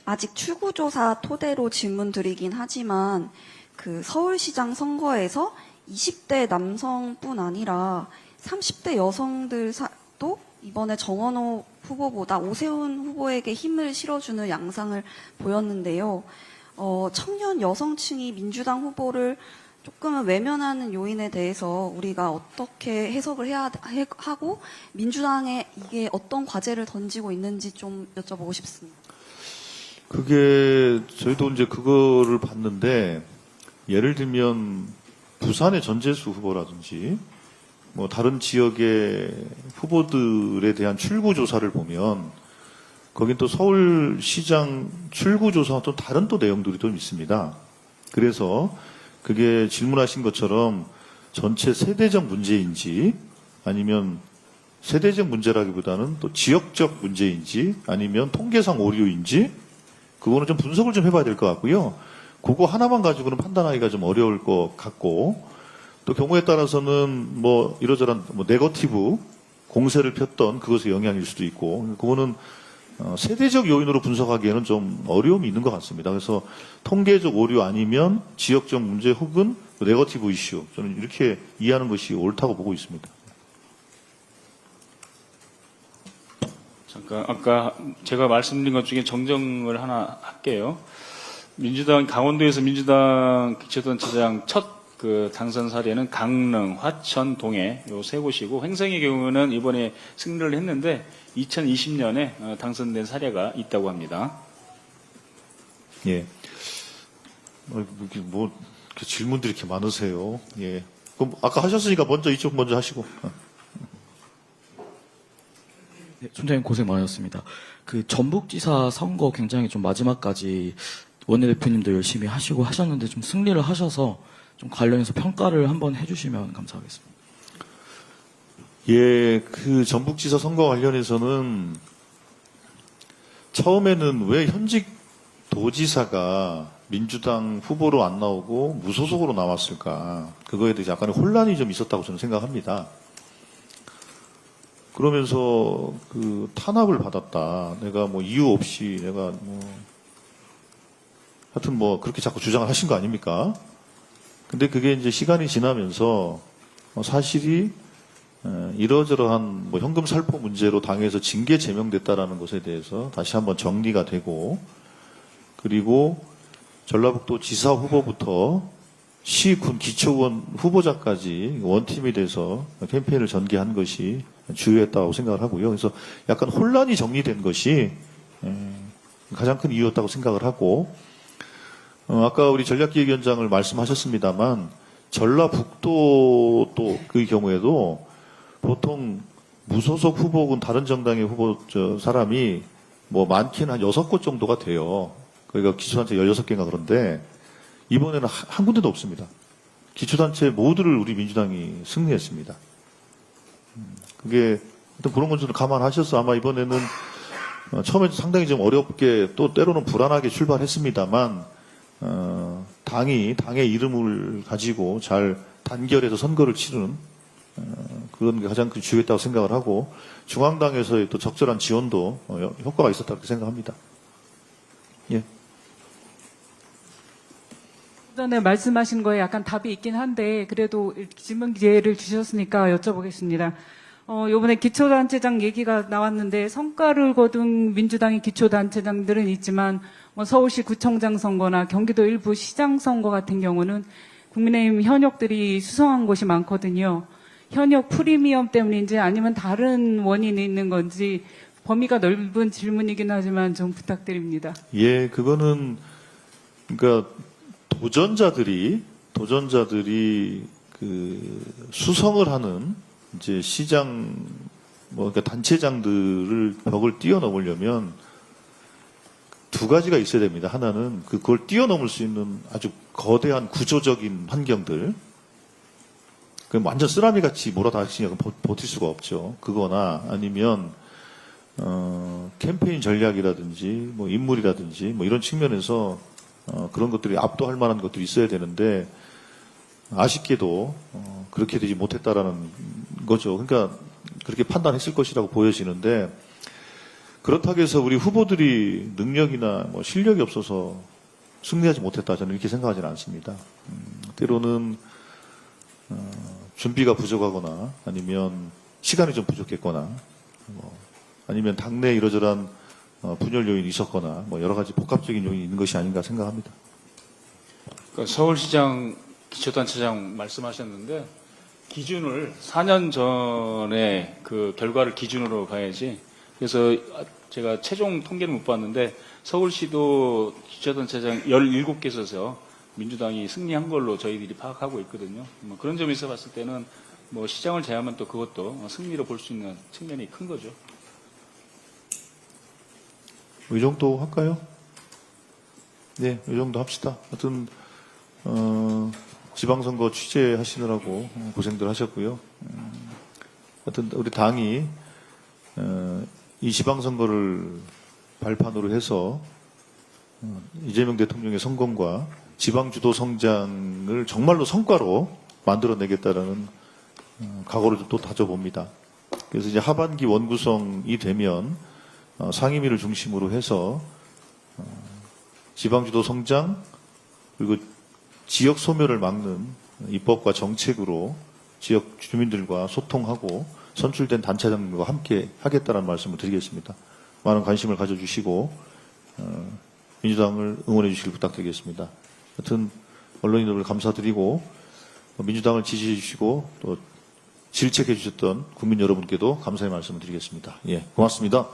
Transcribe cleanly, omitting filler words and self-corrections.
아직 출구조사 토대로 질문 드리긴 하지만 서울시장 선거에서 20대 남성뿐 아니라 30대 여성들도 이번에 정원호 후보보다 오세훈 후보에게 힘을 실어주는 양상을 보였는데요. 청년 여성층이 민주당 후보를 조금은 외면하는 요인에 대해서 우리가 어떻게 해석을 해야 하고 민주당에 이게 어떤 과제를 던지고 있는지 좀 여쭤보고 싶습니다. 그게 저희도 이제 그거를 봤는데 예를 들면 부산의 전재수 후보라든지 뭐 다른 지역의 후보들에 대한 출구 조사를 보면 거긴 또 서울시장 출구 조사와 또 다른 또 내용들이 좀 있습니다. 그래서 그게 질문하신 것처럼 전체 세대적 문제인지 아니면 세대적 문제라기보다는 또 지역적 문제인지 아니면 통계상 오류인지 그거는 좀 분석을 좀 해봐야 될 것 같고요. 그거 하나만 가지고는 판단하기가 좀 어려울 것 같고 또 경우에 따라서는 뭐 이러저런 뭐 네거티브 공세를 폈던 그것의 영향일 수도 있고 그거는 세대적 요인으로 분석하기에는 좀 어려움이 있는 것 같습니다. 그래서 통계적 오류 아니면 지역적 문제 혹은 네거티브 이슈 저는 이렇게 이해하는 것이 옳다고 보고 있습니다. 잠깐 아까 제가 말씀드린 것 중에 정정을 하나 할게요. 민주당 강원도에서 민주당 기초단체장 첫 당선 사례는 강릉, 화천, 동해 요 세 곳이고 횡성의 경우는 이번에 승리를 했는데 2020년에 당선된 사례가 있다고 합니다. 예. 뭐 이렇게 질문들이 이렇게 많으세요. 예. 그럼 아까 하셨으니까 먼저 이쪽 먼저 하시고. 네, 총장님 고생 많으셨습니다. 전북지사 선거 굉장히 좀 마지막까지 원내대표님도 열심히 하시고 하셨는데 좀 승리를 하셔서 좀 관련해서 평가를 한번 해주시면 감사하겠습니다. 예, 전북지사 선거 관련해서는 처음에는 왜 현직 도지사가 민주당 후보로 안 나오고 무소속으로 나왔을까? 그거에 대해서 약간의 혼란이 좀 있었다고 저는 생각합니다. 그러면서 탄압을 받았다. 내가 뭐 이유 없이 내가 하여튼 그렇게 자꾸 주장을 하신 거 아닙니까? 근데 그게 이제 시간이 지나면서 사실이 이러저러한 현금 살포 문제로 당에서 징계 제명됐다라는 것에 대해서 다시 한번 정리가 되고 그리고 전라북도 지사 후보부터 시, 군, 기초원 후보자까지 원팀이 돼서 캠페인을 전개한 것이 주요했다고 생각을 하고요. 그래서 약간 혼란이 정리된 것이 가장 큰 이유였다고 생각을 하고 아까 우리 전략기획위원장을 말씀하셨습니다만 전라북도 또 그 경우에도 보통 무소속 후보군 다른 정당의 사람이 많게는 한 6곳 정도가 돼요. 그러니까 기초단체 16개인가 그런데 이번에는 한 군데도 없습니다. 기초단체 모두를 우리 민주당이 승리했습니다. 그게 하여튼 그런 건 좀 감안하셔서 아마 이번에는 처음에 상당히 좀 어렵게 또 때로는 불안하게 출발했습니다만 당의 이름을 가지고 잘 단결해서 선거를 치르는 그런 게 가장 큰 주요했다고 생각을 하고 중앙당에서의 또 적절한 지원도 효과가 있었다고 생각합니다. 예. 전에 말씀하신 거에 약간 답이 있긴 한데 그래도 질문 기회를 주셨으니까 여쭤보겠습니다. 요번에 기초단체장 얘기가 나왔는데 성과를 거둔 민주당의 기초단체장들은 있지만 서울시 구청장 선거나 경기도 일부 시장 선거 같은 경우는 국민의힘 현역들이 수성한 곳이 많거든요. 현역 프리미엄 때문인지 아니면 다른 원인이 있는 건지 범위가 넓은 질문이긴 하지만 좀 부탁드립니다. 예, 그거는 그러니까 도전자들이 수성을 하는 이제 시장 그러니까 단체장들을 벽을 뛰어넘으려면 두 가지가 있어야 됩니다. 하나는 그걸 뛰어넘을 수 있는 아주 거대한 구조적인 환경들. 그럼 완전 쓰라미 같이 몰아닥치면 버틸 수가 없죠. 그거나 아니면 캠페인 전략이라든지 인물이라든지 이런 측면에서 그런 것들이 압도할 만한 것들이 있어야 되는데 아쉽게도 그렇게 되지 못했다라는 거죠. 그러니까 그렇게 판단했을 것이라고 보여지는데 그렇다고 해서 우리 후보들이 능력이나 뭐 실력이 없어서 승리하지 못했다, 저는 이렇게 생각하지는 않습니다. 때로는 준비가 부족하거나 아니면 시간이 좀 부족했거나 뭐 아니면 당내에 이러저러한 분열 요인이 있었거나 뭐 여러 가지 복합적인 요인이 있는 것이 아닌가 생각합니다. 그러니까 서울시장 기초단체장 말씀하셨는데 기준을 4년 전에 그 결과를 기준으로 봐야지. 그래서 제가 최종 통계를 못 봤는데 서울시도 기초단체장 17개소에서 민주당이 승리한 걸로 저희들이 파악하고 있거든요. 뭐 그런 점에서 봤을 때는 뭐 시장을 제하면 또 그것도 승리로 볼 수 있는 측면이 큰 거죠. 이 정도 할까요? 네, 이 정도 합시다. 하여튼 지방선거 취재하시느라고 고생들 하셨고요. 하여튼 우리 당이 이 지방선거를 발판으로 해서 이재명 대통령의 성공과 지방주도 성장을 정말로 성과로 만들어내겠다라는 각오를 또 다져봅니다. 그래서 이제 하반기 원구성이 되면 상임위를 중심으로 해서 지방주도 성장 그리고 지역 소멸을 막는 입법과 정책으로 지역 주민들과 소통하고 선출된 단체장들과 함께 하겠다는 말씀을 드리겠습니다. 많은 관심을 가져주시고 민주당을 응원해 주시길 부탁드리겠습니다. 하여튼 언론인 여러분 감사드리고 민주당을 지지해 주시고 또 질책해 주셨던 국민 여러분께도 감사의 말씀을 드리겠습니다. 예, 고맙습니다.